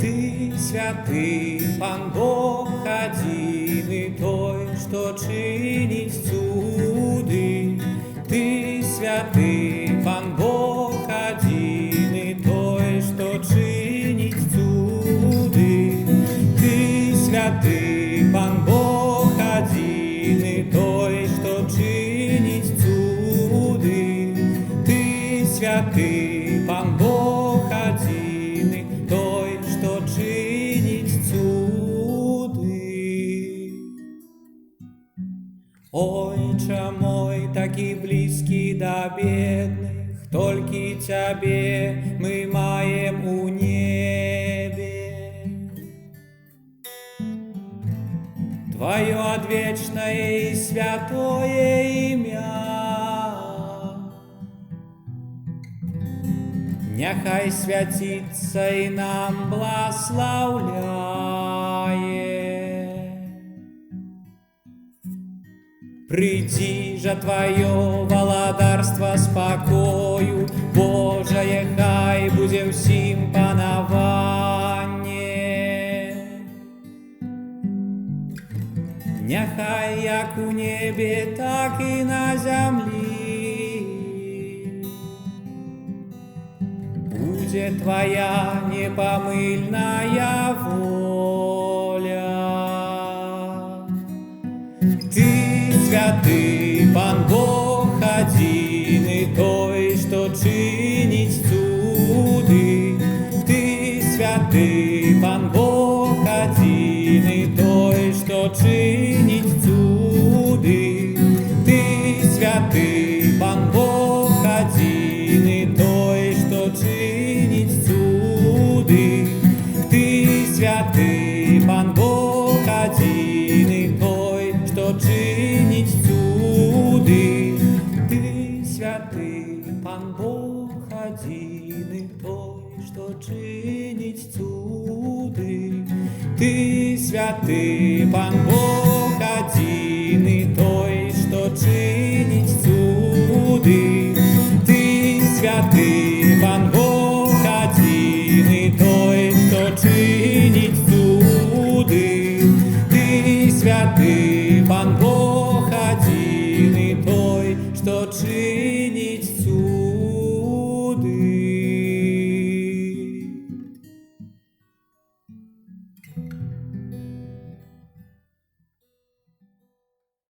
Ты святый, Пан Бог один и той, что чинить цуды. Ты святый, Пан Бог один и той, что чинить цуды. Ты святый, Пан Бог один и той, что чинить цуды. Ты святый, Пан Бог один и той, что чинить цуды. Ойче мой, таки близкий до бедных, только Тебе мы маем у небе. Твое одвечное и святое имя няхай святится и нам благословляет. Приди же Твое володарство спокою, Божие, хай буде всім панаванне. Няхай як у небе, так и на землі будет Твоя непомыльная воля. Ты святый, Пан Бог один и той, что чинить цуды. Ты святый, Пан Бог один и той, что чинить цуды. Ты святый, Пан Бог один и той, что чинить цуды. Ты святый, Пан Бог один и той, что чинить цуды. Ты святый, Пан Бог один и той, что чинить цуды. Ты святый, Пан Бог